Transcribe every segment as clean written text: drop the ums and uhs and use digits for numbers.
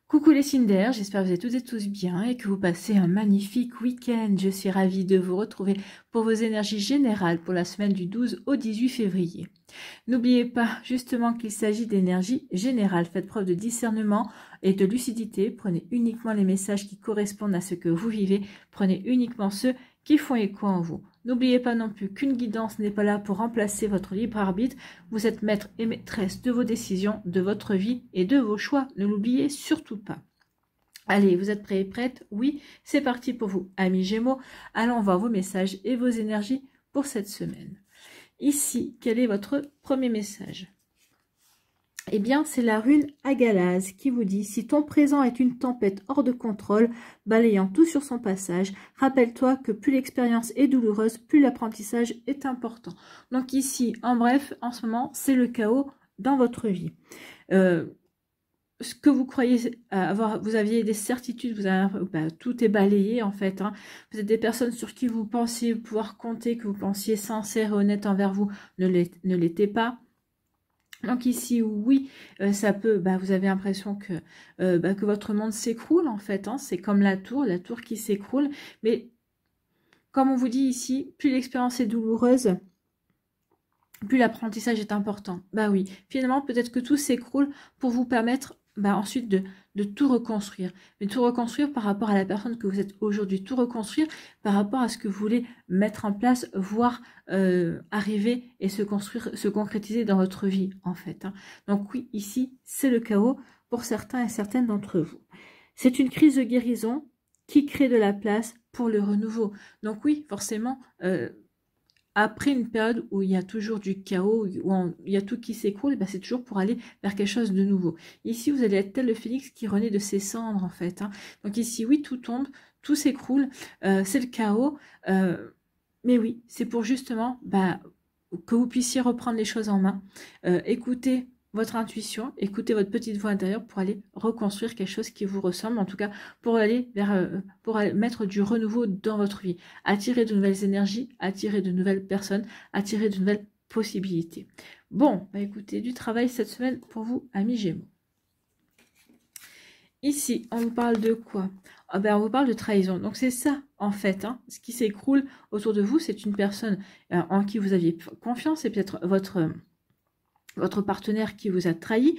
Coucou les signes d'air, j'espère que vous êtes toutes et tous bien et que vous passez un magnifique week-end. Je suis ravie de vous retrouver pour vos énergies générales pour la semaine du 12 au 18 février. N'oubliez pas justement qu'il s'agit d'énergie générale. Faites preuve de discernement et de lucidité. Prenez uniquement les messages qui correspondent à ce que vous vivez. Prenez uniquement ceux qui font écho en vous. N'oubliez pas non plus qu'une guidance n'est pas là pour remplacer votre libre arbitre. Vous êtes maître et maîtresse de vos décisions, de votre vie et de vos choix. Ne l'oubliez surtout pas. Allez, vous êtes prêts et prêtes? Oui, c'est parti pour vous, amis Gémeaux. Allons voir vos messages et vos énergies pour cette semaine. Ici, quel est votre premier message? Eh bien, c'est la rune Agalaz qui vous dit « Si ton présent est une tempête hors de contrôle, balayant tout sur son passage, rappelle-toi que plus l'expérience est douloureuse, plus l'apprentissage est important. » Donc ici, en bref, en ce moment, c'est le chaos dans votre vie. Ce que vous croyez avoir, vous aviez des certitudes, vous avez, tout est balayé en fait. Hein. Vous êtes des personnes sur qui vous pensiez pouvoir compter, que vous pensiez sincères et honnêtes envers vous, ne l'étaient pas. Donc ici, oui, ça peut, vous avez l'impression que votre monde s'écroule en fait, hein, c'est comme la tour qui s'écroule, mais comme on vous dit ici, plus l'expérience est douloureuse, plus l'apprentissage est important. Bah oui, finalement, peut-être que tout s'écroule pour vous permettre ensuite de tout reconstruire. Mais tout reconstruire par rapport à la personne que vous êtes aujourd'hui. Tout reconstruire par rapport à ce que vous voulez mettre en place, voir arriver et se construire, se concrétiser dans votre vie, en fait. Hein. Donc oui, ici, c'est le chaos pour certains et certaines d'entre vous. C'est une crise de guérison qui crée de la place pour le renouveau. Donc oui, forcément... après une période où il y a toujours du chaos, où il y a tout qui s'écroule, c'est toujours pour aller vers quelque chose de nouveau. Ici, vous allez être tel le phénix qui renaît de ses cendres, en fait. Hein. Donc ici, oui, tout tombe, tout s'écroule, c'est le chaos. Mais oui, c'est pour justement que vous puissiez reprendre les choses en main, écouter votre intuition, écoutez votre petite voix intérieure pour aller reconstruire quelque chose qui vous ressemble, en tout cas pour aller vers, pour aller mettre du renouveau dans votre vie, attirer de nouvelles énergies, attirer de nouvelles personnes, attirer de nouvelles possibilités. Bon, écoutez, du travail cette semaine pour vous, amis Gémeaux. Ici, on vous parle de quoi? On vous parle de trahison. Donc c'est ça, en fait, hein, ce qui s'écroule autour de vous, c'est une personne en qui vous aviez confiance, et peut-être votre partenaire qui vous a trahi.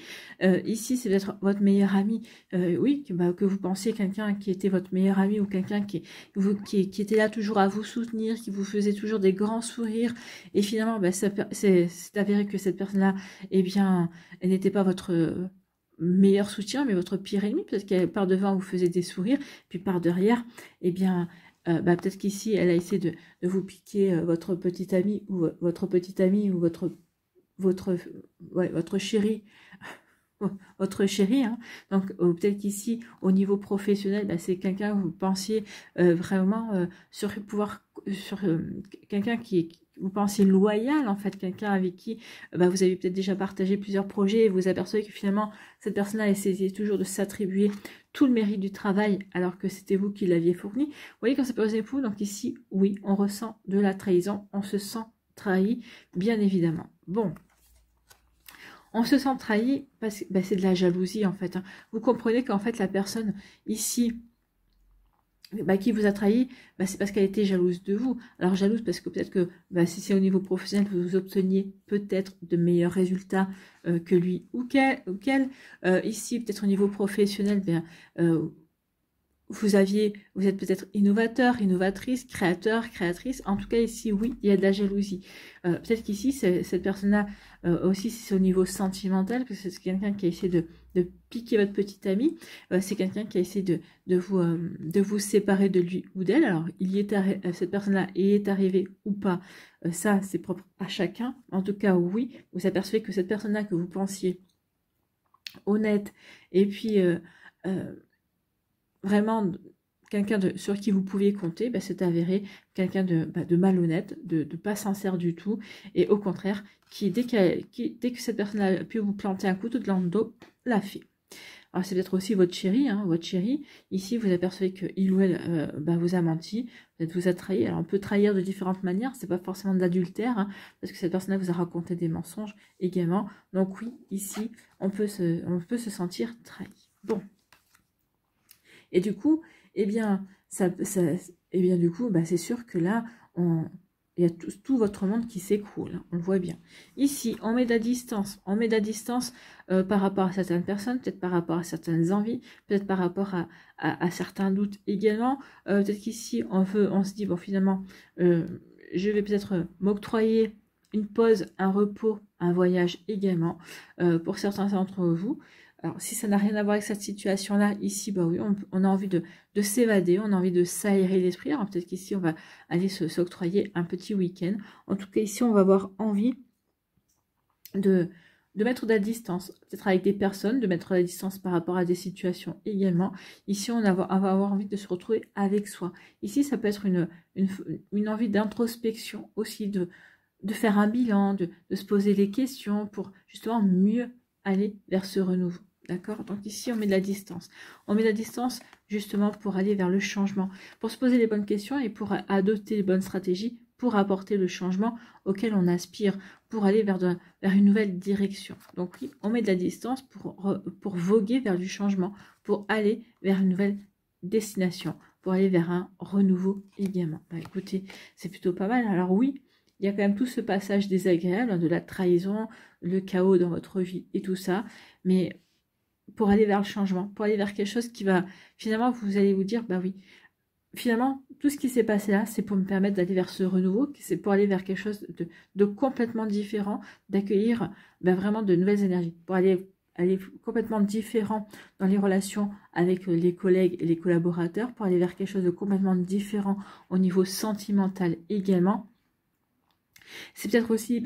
Ici, c'est peut-être votre meilleur ami, oui, que vous pensiez quelqu'un qui était votre meilleur ami ou quelqu'un qui était là toujours à vous soutenir, qui vous faisait toujours des grands sourires. Et finalement, c'est avéré que cette personne-là, eh bien, elle n'était pas votre meilleur soutien, mais votre pire ennemi. Peut-être qu'elle par devant vous faisait des sourires, puis par derrière, eh bien... peut-être qu'ici, elle a essayé de vous piquer votre petit ami ou votre chéri, votre chéri, hein. Donc peut-être qu'ici au niveau professionnel, c'est quelqu'un que vous pensiez vraiment sur quelqu'un qui vous pensiez loyal, en fait, quelqu'un avec qui vous avez peut-être déjà partagé plusieurs projets et vous apercevez que finalement cette personne-là essayait toujours de s'attribuer tout le mérite du travail alors que c'était vous qui l'aviez fourni. Vous voyez quand c'est posé pour vous, donc ici, oui, on ressent de la trahison, on se sent trahi, bien évidemment. Bon. On se sent trahi parce que c'est de la jalousie, en fait. Hein. Vous comprenez qu'en fait, la personne ici qui vous a trahi, c'est parce qu'elle était jalouse de vous. Alors, jalouse parce que peut-être que si c'est au niveau professionnel, vous obteniez peut-être de meilleurs résultats que lui ou qu'elle. Ici, peut-être au niveau professionnel, vous êtes peut-être innovateur, innovatrice, créateur, créatrice. En tout cas, ici, oui, il y a de la jalousie. Peut-être qu'ici, cette personne-là, aussi, si c'est au niveau sentimental, que c'est quelqu'un qui a essayé de piquer votre petit ami, c'est quelqu'un qui a essayé de vous séparer de lui ou d'elle. Alors, cette personne-là y est arrivée ou pas, ça, c'est propre à chacun. En tout cas, oui, vous apercevez que cette personne-là que vous pensiez honnête, et puis... vraiment quelqu'un sur qui vous pouviez compter, c'est avéré quelqu'un de malhonnête, de pas sincère du tout, et au contraire, dès que cette personne a pu vous planter un couteau dans le dos, l'a fait. Alors c'est peut-être aussi votre chéri, ici vous apercevez qu'il ou elle vous a menti, peut-être vous a trahi. Alors on peut trahir de différentes manières, c'est pas forcément de l'adultère, parce que cette personne-là vous a raconté des mensonges également. Donc oui, ici on peut se sentir trahi. Bon. Et du coup, eh bien, du coup, bah, c'est sûr que là, il y a tout votre monde qui s'écroule, hein, on le voit bien. Ici, on met de la distance. On met de la distance par rapport à certaines personnes, peut-être par rapport à certaines envies, peut-être par rapport à certains doutes également. Peut-être qu'ici, on se dit, bon, finalement, je vais peut-être m'octroyer une pause, un repos, un voyage également pour certains d'entre vous. Alors, si ça n'a rien à voir avec cette situation-là, ici, bah oui, on a envie de s'évader, on a envie de s'aérer l'esprit. Alors, peut-être qu'ici, on va aller s'octroyer un petit week-end. En tout cas, ici, on va avoir envie de mettre de la distance, peut-être avec des personnes, de mettre de la distance par rapport à des situations également. Ici, on va avoir envie de se retrouver avec soi. Ici, ça peut être une envie d'introspection aussi, de faire un bilan, de se poser des questions pour justement mieux aller vers ce renouveau. D'accord? Donc ici, on met de la distance. On met de la distance justement pour aller vers le changement, pour se poser les bonnes questions et pour adopter les bonnes stratégies pour apporter le changement auquel on aspire, pour aller vers une nouvelle direction. Donc oui, on met de la distance pour voguer vers du changement, pour aller vers une nouvelle destination, pour aller vers un renouveau également. Bah, écoutez, c'est plutôt pas mal. Alors oui, il y a quand même tout ce passage désagréable, hein, de la trahison, le chaos dans votre vie et tout ça, mais pour aller vers le changement, pour aller vers quelque chose qui va, finalement, vous allez vous dire, bah oui, finalement, tout ce qui s'est passé là, c'est pour me permettre d'aller vers ce renouveau, c'est pour aller vers quelque chose de complètement différent, d'accueillir vraiment de nouvelles énergies, pour aller complètement différent dans les relations avec les collègues et les collaborateurs, pour aller vers quelque chose de complètement différent au niveau sentimental également. C'est peut-être aussi,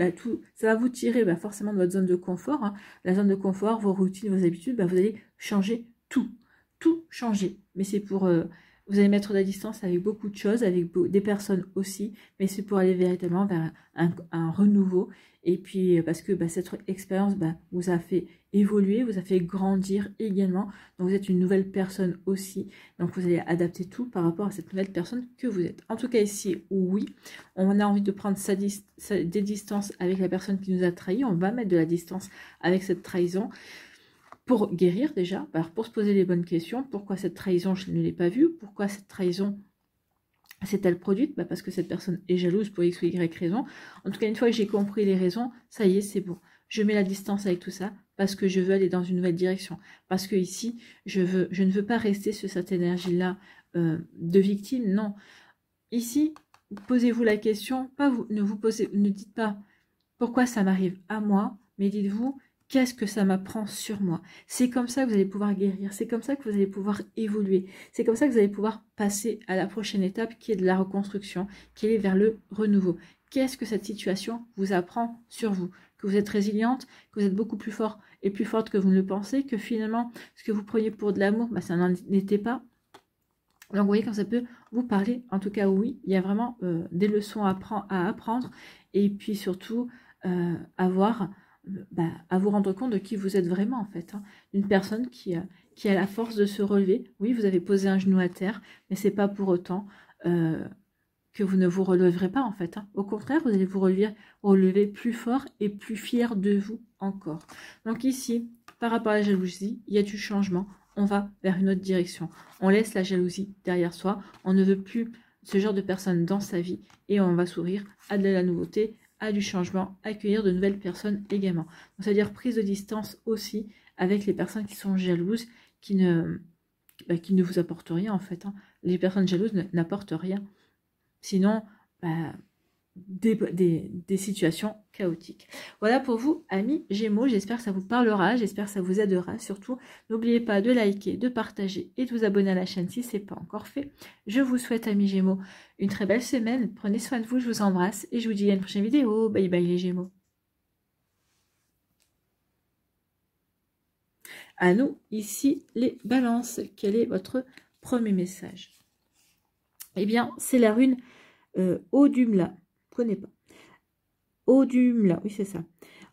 ça va vous tirer forcément de votre zone de confort, hein. La zone de confort, vos routines, vos habitudes, vous allez changer tout changer. Mais c'est pour, vous allez mettre de la distance avec beaucoup de choses, avec des personnes aussi, mais c'est pour aller véritablement vers un renouveau. Et puis, parce que cette expérience vous a fait évoluer, vous a fait grandir également. Donc, vous êtes une nouvelle personne aussi. Donc, vous allez adapter tout par rapport à cette nouvelle personne que vous êtes. En tout cas, ici, oui, on a envie de prendre des distances avec la personne qui nous a trahi. On va mettre de la distance avec cette trahison. Pour guérir déjà, pour se poser les bonnes questions. Pourquoi cette trahison, je ne l'ai pas vue? Pourquoi cette trahison s'est-elle produite? Parce que cette personne est jalouse pour X ou Y raison. En tout cas, une fois que j'ai compris les raisons, ça y est, c'est bon. Je mets la distance avec tout ça parce que je veux aller dans une nouvelle direction. Parce que ici, je ne veux pas rester sur cette énergie-là de victime. Non. Ici, posez-vous la question, ne dites pas pourquoi ça m'arrive à moi, mais dites-vous, qu'est-ce que ça m'apprend sur moi? C'est comme ça que vous allez pouvoir guérir, c'est comme ça que vous allez pouvoir évoluer, c'est comme ça que vous allez pouvoir passer à la prochaine étape qui est de la reconstruction, qui est vers le renouveau. Qu'est-ce que cette situation vous apprend sur vous? Que vous êtes résiliente, que vous êtes beaucoup plus fort et plus forte que vous ne le pensez, que finalement, ce que vous preniez pour de l'amour, ça n'en était pas. Donc, vous voyez, quand ça peut vous parler, en tout cas, oui, il y a vraiment des leçons à apprendre et puis surtout à vous rendre compte de qui vous êtes vraiment, en fait. Hein. Une personne qui a la force de se relever. Oui, vous avez posé un genou à terre, mais c'est pas pour autant que vous ne vous relèverez pas, en fait. Hein. Au contraire, vous allez vous relever plus fort et plus fier de vous encore. Donc ici, par rapport à la jalousie, il y a du changement. On va vers une autre direction. On laisse la jalousie derrière soi. On ne veut plus ce genre de personnes dans sa vie et on va s'ouvrir à de la nouveauté, à du changement, accueillir de nouvelles personnes également. C'est-à-dire prise de distance aussi avec les personnes qui sont jalouses, qui ne vous apportent rien en fait. Hein. Les personnes jalouses n'apportent rien. Sinon, des situations chaotiques. Voilà pour vous, amis Gémeaux. J'espère que ça vous parlera, j'espère que ça vous aidera. Surtout, n'oubliez pas de liker, de partager et de vous abonner à la chaîne si ce n'est pas encore fait. Je vous souhaite, amis Gémeaux, une très belle semaine. Prenez soin de vous, je vous embrasse et je vous dis à une prochaine vidéo. Bye bye les Gémeaux. À nous, ici, les balances. Quel est votre premier message? Eh bien, c'est la rune Odumla. Je ne connais pas. Odumla, oui c'est ça.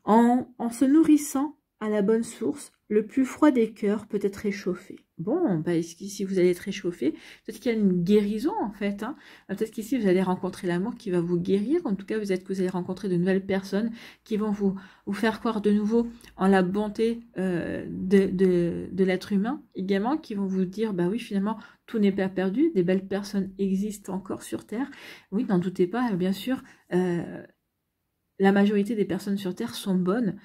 En se nourrissant à la bonne source, le plus froid des cœurs peut être réchauffé. Bon, bah, ici vous allez être réchauffé. Peut-être qu'il y a une guérison en fait. Hein. Peut-être qu'ici vous allez rencontrer l'amour qui va vous guérir. En tout cas, vous allez rencontrer de nouvelles personnes qui vont vous faire croire de nouveau en la bonté de l'être humain également, qui vont vous dire, bah oui, finalement, tout n'est pas perdu. Des belles personnes existent encore sur Terre. Oui, n'en doutez pas, bien sûr. La majorité des personnes sur Terre sont bonnes,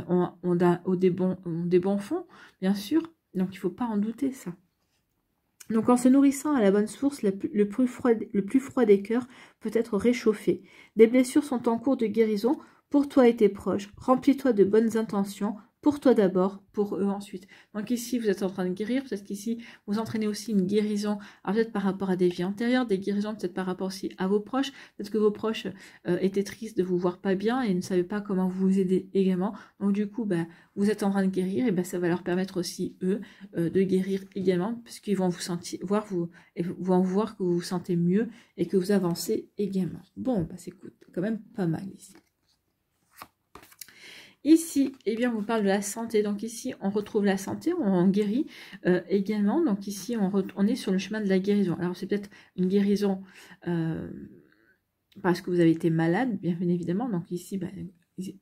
ont des bons fonds, bien sûr. Donc, il ne faut pas en douter, ça. Donc, en se nourrissant à la bonne source, le plus froid des cœurs peut être réchauffé. Des blessures sont en cours de guérison pour toi et tes proches. Remplis-toi de bonnes intentions. Pour toi d'abord, pour eux ensuite. Donc ici, vous êtes en train de guérir. Peut-être qu'ici, vous entraînez aussi une guérison. Alors peut-être par rapport à des vies antérieures, des guérisons peut-être par rapport aussi à vos proches. Peut-être que vos proches étaient tristes de vous voir pas bien et ne savaient pas comment vous aider également. Donc du coup, bah, vous êtes en train de guérir et bah, ça va leur permettre aussi, eux, de guérir également. Puisqu'ils vont vont voir que vous vous sentez mieux et que vous avancez également. Bon, bah, c'est quand même pas mal ici. Ici, eh bien, on vous parle de la santé. Donc ici, on retrouve la santé, on guérit également. Donc ici, on est sur le chemin de la guérison. Alors c'est peut-être une guérison parce que vous avez été malade, bien évidemment. Donc ici, bah,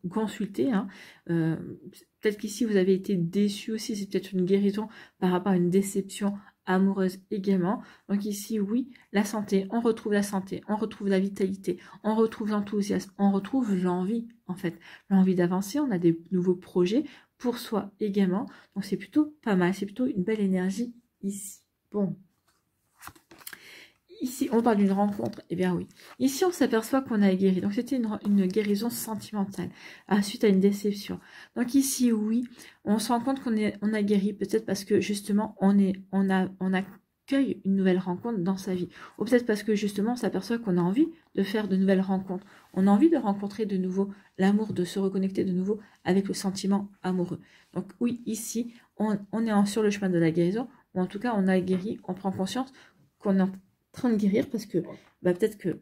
consultez. Hein. Peut-être qu'ici, vous avez été déçu aussi. C'est peut-être une guérison par rapport à une déception amoureuse également. Donc ici, oui, la santé, on retrouve la vitalité, on retrouve l'enthousiasme, on retrouve l'envie, en fait. L'envie d'avancer, on a des nouveaux projets pour soi également. Donc c'est plutôt pas mal, c'est plutôt une belle énergie ici. Bon. Ici, on parle d'une rencontre. Eh bien oui. Ici, on s'aperçoit qu'on a guéri. Donc, c'était une guérison sentimentale suite à une déception. Donc ici, oui, on se rend compte qu'on a guéri. Peut-être parce que, justement, on accueille une nouvelle rencontre dans sa vie. Ou peut-être parce que, justement, on s'aperçoit qu'on a envie de faire de nouvelles rencontres. On a envie de rencontrer de nouveau l'amour, de se reconnecter de nouveau avec le sentiment amoureux. Donc oui, ici, on est sur le chemin de la guérison. Ou en tout cas, on a guéri. On prend conscience qu'on est en train de guérir parce que bah, peut-être que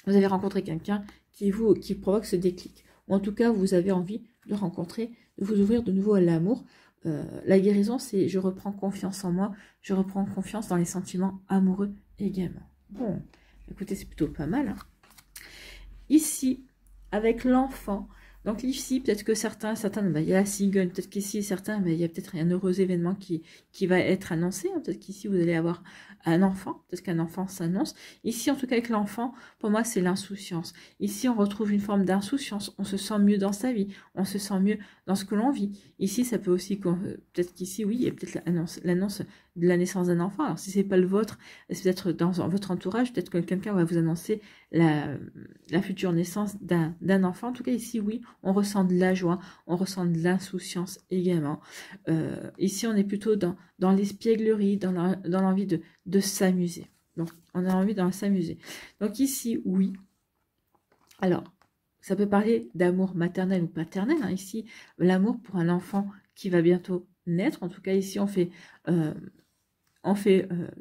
vous avez rencontré quelqu'un qui provoque ce déclic. Ou en tout cas, vous avez envie de rencontrer, de vous ouvrir de nouveau à l'amour. La guérison, c'est je reprends confiance en moi, je reprends confiance dans les sentiments amoureux également. Bon, écoutez, c'est plutôt pas mal. Hein. Ici, avec l'enfant, donc ici, peut-être que certains, bah, il y a la cigogne, peut-être qu'ici, certains, bah, il y a peut-être un heureux événement qui va être annoncé. Hein. Peut-être qu'ici, vous allez avoir un enfant, peut-être qu'un enfant s'annonce. Ici, en tout cas, avec l'enfant, pour moi, c'est l'insouciance. Ici, on retrouve une forme d'insouciance. On se sent mieux dans sa vie, on se sent mieux dans ce que l'on vit. Ici, ça peut aussi, peut-être qu'ici, oui, il y a peut-être l'annonce de la naissance d'un enfant. Alors, si c'est pas le vôtre, c'est peut-être dans votre entourage, peut-être que quelqu'un va vous annoncer la future naissance d'un enfant. En tout cas, ici, oui, on ressent de la joie, on ressent de l'insouciance également. Ici, on est plutôt dans l'espièglerie, dans l'envie de s'amuser. Donc, on a envie de s'amuser. Donc ici, oui. Alors, ça peut parler d'amour maternel ou paternel. Hein. Ici, l'amour pour un enfant qui va bientôt naître. En tout cas, ici, on fait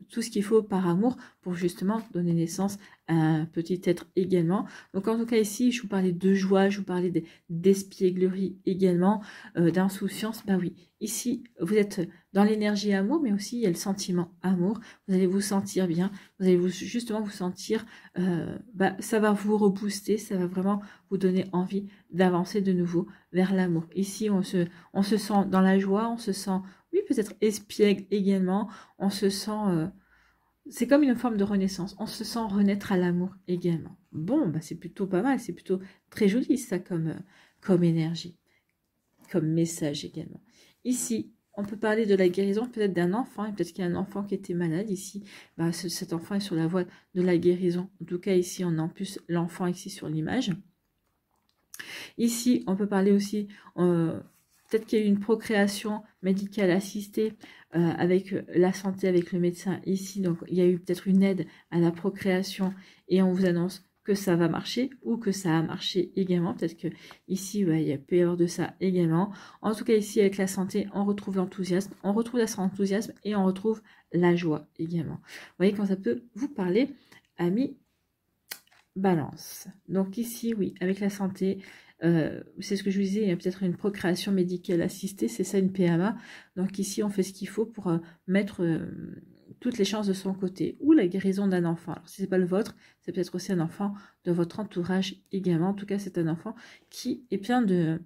tout ce qu'il faut par amour pour justement donner naissance à un petit être également. Donc en tout cas ici, je vous parlais de joie, je vous parlais d'espièglerie également, d'insouciance. Bah oui, ici, vous êtes dans l'énergie amour, mais aussi il y a le sentiment amour. Vous allez vous sentir bien, vous allez justement vous sentir, ça va vous rebooster, ça va vraiment vous donner envie d'avancer de nouveau vers l'amour. Ici, on se sent dans la joie, on se sent... Oui, peut-être espiègle également. On se sent... c'est comme une forme de renaissance. On se sent renaître à l'amour également. Bon, bah, c'est plutôt pas mal. C'est plutôt très joli, ça, comme énergie. Comme message également. Ici, on peut parler de la guérison peut-être d'un enfant. Peut-être qu'il y a un enfant qui était malade. Ici, bah, cet enfant est sur la voie de la guérison. En tout cas, ici, on a en plus l'enfant ici sur l'image. Ici, on peut parler aussi... peut-être qu'il y a eu une procréation médicale assistée avec la santé, avec le médecin ici. Donc, il y a eu peut-être une aide à la procréation et on vous annonce que ça va marcher ou que ça a marché également. Peut-être que ici, il y a peur de ça également. En tout cas, ici, avec la santé, on retrouve l'enthousiasme, on retrouve l'enthousiasme et on retrouve la joie également. Vous voyez quand ça peut vous parler, amis Balance. Donc ici, oui, avec la santé, C'est ce que je vous disais, il y a peut-être une procréation médicale assistée, c'est ça une PMA. Donc ici, on fait ce qu'il faut pour mettre toutes les chances de son côté. Ou la guérison d'un enfant. Alors si c'est pas le vôtre, c'est peut-être aussi un enfant de votre entourage également. En tout cas, c'est un enfant qui est plein de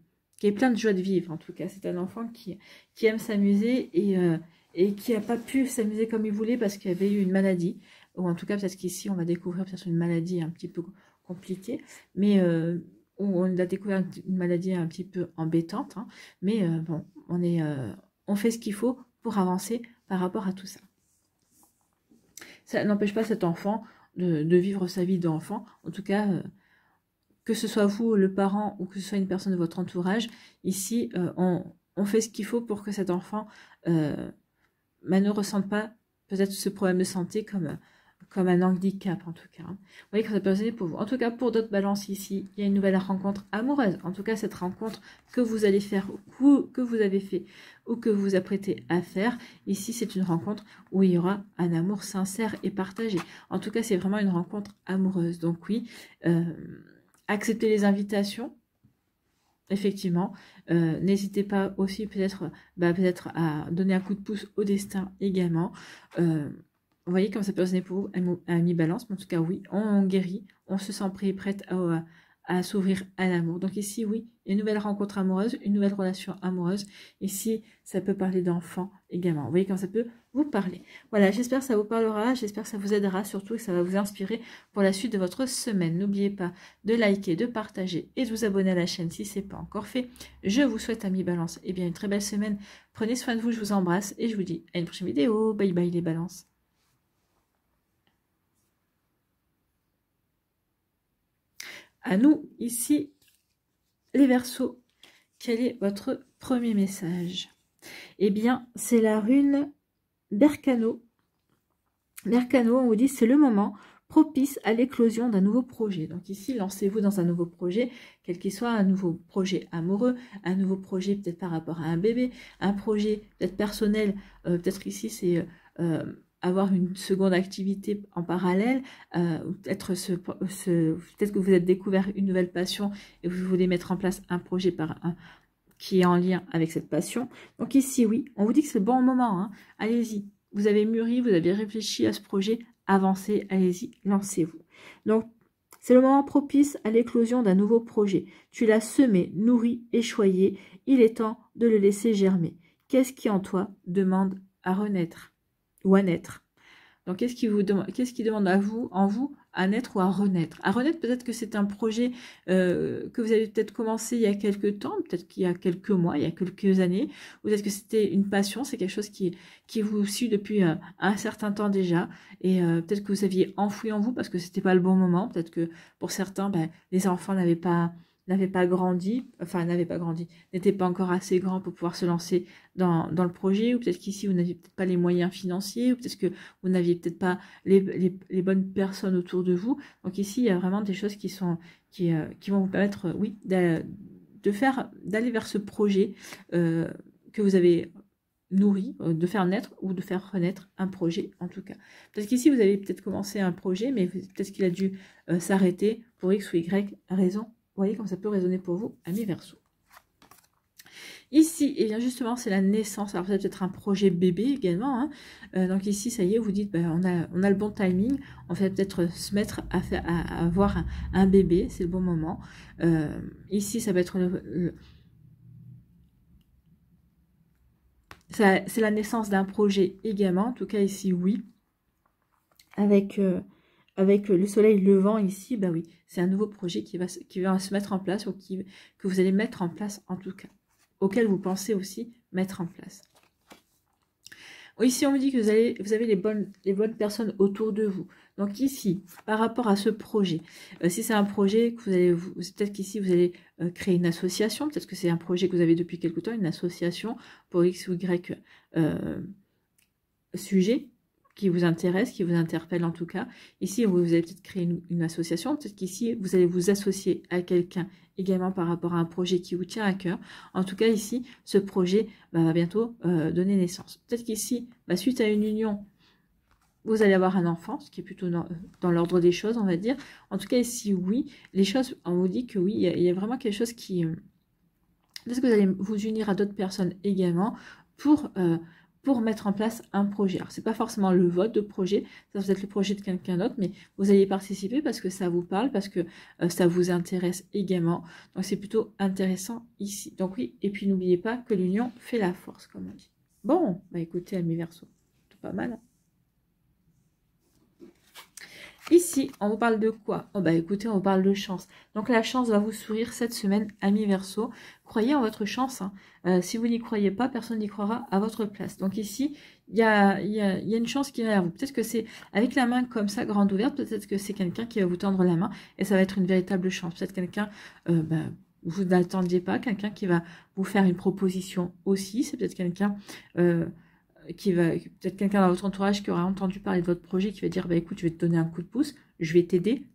joie de vivre. En tout cas, c'est un enfant qui aime s'amuser et qui n'a pas pu s'amuser comme il voulait parce qu'il y avait eu une maladie. Ou en tout cas, peut-être qu'ici, on va découvrir peut-être une maladie un petit peu compliquée. Mais on a découvert une maladie un petit peu embêtante. Hein, mais bon, on fait ce qu'il faut pour avancer par rapport à tout ça. Ça n'empêche pas cet enfant de vivre sa vie d'enfant. En tout cas, que ce soit vous, le parent, ou que ce soit une personne de votre entourage, ici, on fait ce qu'il faut pour que cet enfant ne ressente pas peut-être ce problème de santé comme un handicap, en tout cas. Vous voyez que ça peut résonner pour vous. En tout cas, pour d'autres balances ici, il y a une nouvelle rencontre amoureuse. En tout cas, cette rencontre que vous allez faire, que vous avez fait, ou que vous vous apprêtez à faire, ici, c'est une rencontre où il y aura un amour sincère et partagé. En tout cas, c'est vraiment une rencontre amoureuse. Donc oui, acceptez les invitations. Effectivement, n'hésitez pas aussi peut-être à donner un coup de pouce au destin également. Vous voyez comme ça peut résonner pour vous à mi-balance, mais en tout cas oui, on guérit, on se sent prêt et prête à s'ouvrir à l'amour. Donc ici oui, une nouvelle rencontre amoureuse, une nouvelle relation amoureuse. Ici, ça peut parler d'enfants également. Vous voyez comme ça peut vous parler. Voilà, j'espère que ça vous parlera, j'espère que ça vous aidera surtout et que ça va vous inspirer pour la suite de votre semaine. N'oubliez pas de liker, de partager et de vous abonner à la chaîne si ce n'est pas encore fait. Je vous souhaite à mi-balance une très belle semaine. Prenez soin de vous, je vous embrasse et je vous dis à une prochaine vidéo. Bye bye les balances. À nous, ici, les Verseaux, quel est votre premier message? Eh bien, c'est la rune Berkano. Berkano, on vous dit, c'est le moment propice à l'éclosion d'un nouveau projet. Donc ici, lancez-vous dans un nouveau projet, quel qu'il soit, un nouveau projet amoureux, un nouveau projet peut-être par rapport à un bébé, un projet peut-être personnel, peut-être ici, c'est... avoir une seconde activité en parallèle, peut-être peut-être que vous avez découvert une nouvelle passion et vous voulez mettre en place un projet qui est en lien avec cette passion. Donc ici, oui, on vous dit que c'est le bon moment. Hein. Allez-y, vous avez mûri, vous avez réfléchi à ce projet, avancez, allez-y, lancez-vous. Donc, c'est le moment propice à l'éclosion d'un nouveau projet. Tu l'as semé, nourri et choyé, il est temps de le laisser germer. Qu'est-ce qui en toi demande à renaître ou à naître? Donc, qu'est-ce qui demande en vous à naître ou à renaître? À renaître, peut-être que c'est un projet que vous avez peut-être commencé il y a quelques temps, peut-être qu'il y a quelques mois, il y a quelques années, ou peut-être que c'était une passion, c'est quelque chose qui vous suit depuis un certain temps déjà, et peut-être que vous aviez enfoui en vous parce que c'était pas le bon moment, peut-être que pour certains, les enfants n'avaient pas grandi, n'étaient pas encore assez grands pour pouvoir se lancer dans le projet, ou peut-être qu'ici vous n'aviez peut-être pas les moyens financiers, ou peut-être que vous n'aviez peut-être pas les bonnes personnes autour de vous. Donc ici, il y a vraiment des choses qui vont vous permettre, oui, d'aller vers ce projet que vous avez nourri, de faire naître ou de faire renaître un projet en tout cas. Peut-être qu'ici, vous avez peut-être commencé un projet, mais peut-être qu'il a dû s'arrêter pour X ou Y raison. Vous voyez comme ça peut résonner pour vous, amis Verseaux. Ici, et bien justement, c'est la naissance. Alors, peut-être un projet bébé également. Hein. Donc ici, ça y est, vous dites, on a le bon timing. On va peut-être se mettre à avoir un bébé. C'est le bon moment. Ici, ça va être c'est la naissance d'un projet également. En tout cas, ici, oui. Avec le soleil levant ici, oui, c'est un nouveau projet qui va se mettre en place ou que vous allez mettre en place en tout cas, auquel vous pensez aussi mettre en place. Ici, on vous dit que vous avez les bonnes personnes autour de vous. Donc ici, par rapport à ce projet, si c'est un projet que peut-être qu'ici vous allez créer une association, peut-être que c'est un projet que vous avez depuis quelque temps, une association pour X ou Y sujet, qui vous intéresse, qui vous interpelle en tout cas. Ici, vous allez peut-être créer une association. Peut-être qu'ici, vous allez vous associer à quelqu'un également par rapport à un projet qui vous tient à cœur. En tout cas, ici, ce projet va bientôt donner naissance. Peut-être qu'ici, suite à une union, vous allez avoir un enfant, ce qui est plutôt dans l'ordre des choses, on va dire. En tout cas, ici, oui, les choses, on vous dit que oui, il y a vraiment quelque chose qui... Peut-être que vous allez vous unir à d'autres personnes également pour mettre en place un projet. Alors, ce n'est pas forcément le vote de projet, ça peut être le projet de quelqu'un d'autre, mais vous allez y participer parce que ça vous parle, parce que ça vous intéresse également. Donc, c'est plutôt intéressant ici. Donc, oui, et puis n'oubliez pas que l'union fait la force, comme on dit. Bon, bah écoutez, amis Verseau, c'est pas mal. Ici, on vous parle de quoi? Oh bah écoutez, on vous parle de chance. Donc la chance va vous sourire cette semaine, amis Verseau. Croyez en votre chance. Hein. Si vous n'y croyez pas, personne n'y croira à votre place. Donc ici, il y a une chance qui est à vous. Peut-être que c'est avec la main comme ça, grande ouverte, peut-être que c'est quelqu'un qui va vous tendre la main et ça va être une véritable chance. Peut-être quelqu'un, vous n'attendiez pas, quelqu'un qui va vous faire une proposition aussi. C'est peut-être quelqu'un... peut-être quelqu'un dans votre entourage qui aura entendu parler de votre projet, qui va dire, bah écoute, je vais te donner un coup de pouce, je vais t'aider.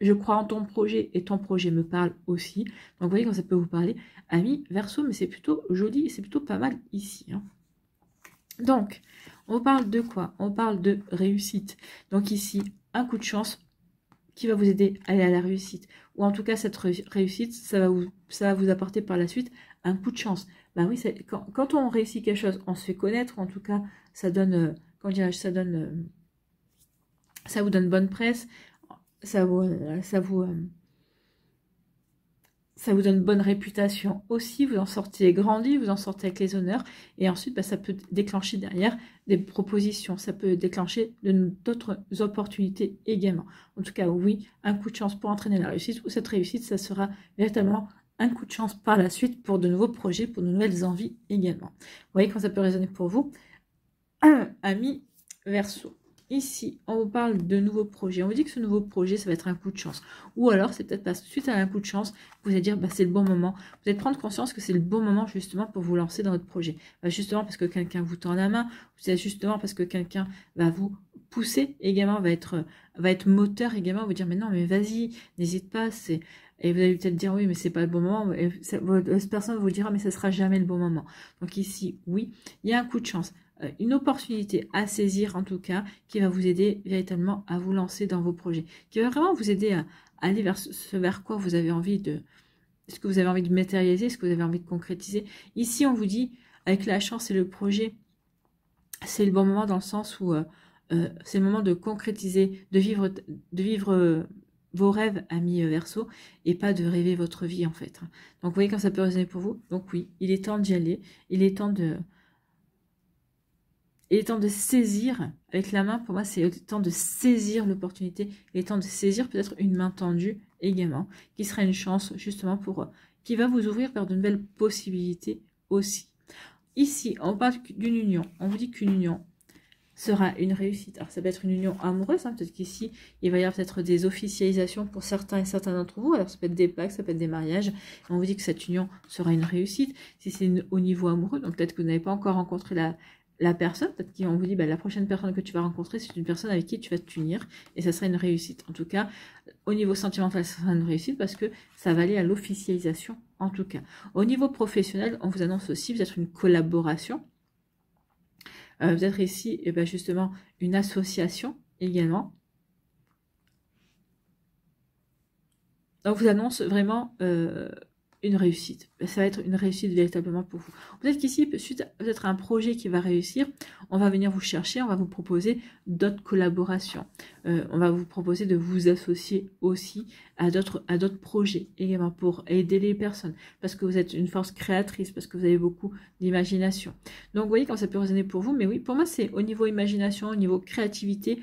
Je crois en ton projet et ton projet me parle aussi. Donc vous voyez quand ça peut vous parler. Amis Verseau, mais c'est plutôt joli, c'est plutôt pas mal ici. Hein. Donc, on parle de quoi? On parle de réussite. Donc ici, un coup de chance qui va vous aider à aller à la réussite. Ou en tout cas, cette réussite, ça va vous apporter par la suite un coup de chance. Ben oui, quand on réussit quelque chose, on se fait connaître, ou en tout cas, ça donne, comment dirais-je, ça vous donne bonne presse, ça vous donne bonne réputation aussi, vous en sortez grandi, vous en sortez avec les honneurs, et ensuite, ben, ça peut déclencher derrière des propositions, ça peut déclencher d'autres opportunités également. En tout cas, oui, un coup de chance pour entraîner la réussite, ou cette réussite, ça sera véritablement un coup de chance par la suite pour de nouveaux projets, pour de nouvelles envies également. Vous voyez quand ça peut résonner pour vous, amis Verseau. Ici, on vous parle de nouveaux projets. On vous dit que ce nouveau projet, ça va être un coup de chance. Ou alors, c'est peut-être parce que suite à un coup de chance, vous allez dire, bah, c'est le bon moment. Vous allez prendre conscience que c'est le bon moment justement pour vous lancer dans votre projet. Bah, justement parce que quelqu'un vous tend la main, ou justement parce que quelqu'un va vous pousser également, va être moteur également, vous dire, mais non, mais vas-y, n'hésite pas, Et vous allez peut-être dire, oui, mais c'est pas le bon moment. Et cette personne vous dira, mais ça sera jamais le bon moment. Donc ici, oui, il y a un coup de chance. Une opportunité à saisir en tout cas qui va vous aider véritablement à vous lancer dans vos projets, qui va vraiment vous aider à aller vers ce vers quoi vous avez envie de, ce que vous avez envie de matérialiser, ce que vous avez envie de concrétiser. Ici on vous dit avec la chance et le projet, c'est le bon moment dans le sens où c'est le moment de concrétiser, de vivre vos rêves, amis Verseau, et pas de rêver votre vie en fait. Donc vous voyez quand ça peut résonner pour vous. Donc oui, il est temps d'y aller, il est temps de saisir avec la main, pour moi, c'est le temps de saisir l'opportunité. Il est temps de saisir peut-être une main tendue également, qui sera une chance justement qui va vous ouvrir vers de nouvelles possibilités aussi. Ici, on parle d'une union. On vous dit qu'une union sera une réussite. Alors, ça peut être une union amoureuse. Hein. Peut-être qu'ici, il va y avoir peut-être des officialisations pour certains et certains d'entre vous. Alors, ça peut être des pactes, ça peut être des mariages. On vous dit que cette union sera une réussite. Si c'est au niveau amoureux, donc peut-être que vous n'avez pas encore rencontré la personne, peut-être qu'on vous dit, bah, la prochaine personne que tu vas rencontrer, c'est une personne avec qui tu vas t'unir, et ça sera une réussite. En tout cas, au niveau sentimental, ça sera une réussite, parce que ça va aller à l'officialisation, en tout cas. Au niveau professionnel, on vous annonce aussi peut-être une collaboration, peut-être ici, et ben justement, une association également. Donc, on vous annonce vraiment une réussite. Ça va être une réussite véritablement pour vous. Peut-être qu'ici, suite à peut-être un projet qui va réussir, on va venir vous chercher, on va vous proposer d'autres collaborations. On va vous proposer de vous associer aussi à d'autres projets également pour aider les personnes, parce que vous êtes une force créatrice, parce que vous avez beaucoup d'imagination. Donc, vous voyez quand ça peut résonner pour vous, mais oui, pour moi, c'est au niveau imagination, au niveau créativité,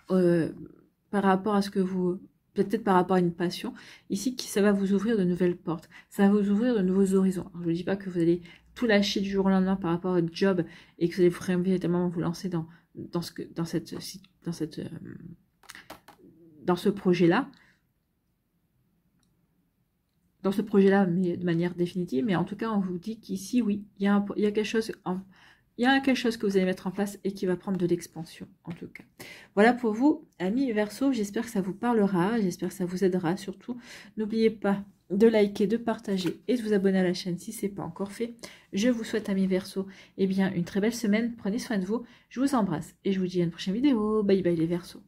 par rapport à ce que vous... peut-être par rapport à une passion, ici, ça va vous ouvrir de nouvelles portes, ça va vous ouvrir de nouveaux horizons. Alors, je ne dis pas que vous allez tout lâcher du jour au lendemain par rapport à votre job et que vous allez vraiment véritablement vous lancer dans ce projet-là. Dans ce projet-là, mais de manière définitive. Mais en tout cas, on vous dit qu'ici, oui, il y a quelque chose... Il y a quelque chose que vous allez mettre en place et qui va prendre de l'expansion, en tout cas. Voilà pour vous, amis Verseau. J'espère que ça vous parlera. J'espère que ça vous aidera surtout. N'oubliez pas de liker, de partager et de vous abonner à la chaîne si ce n'est pas encore fait. Je vous souhaite, amis Verseaux, eh bien, une très belle semaine. Prenez soin de vous. Je vous embrasse et je vous dis à une prochaine vidéo. Bye bye les Verseaux.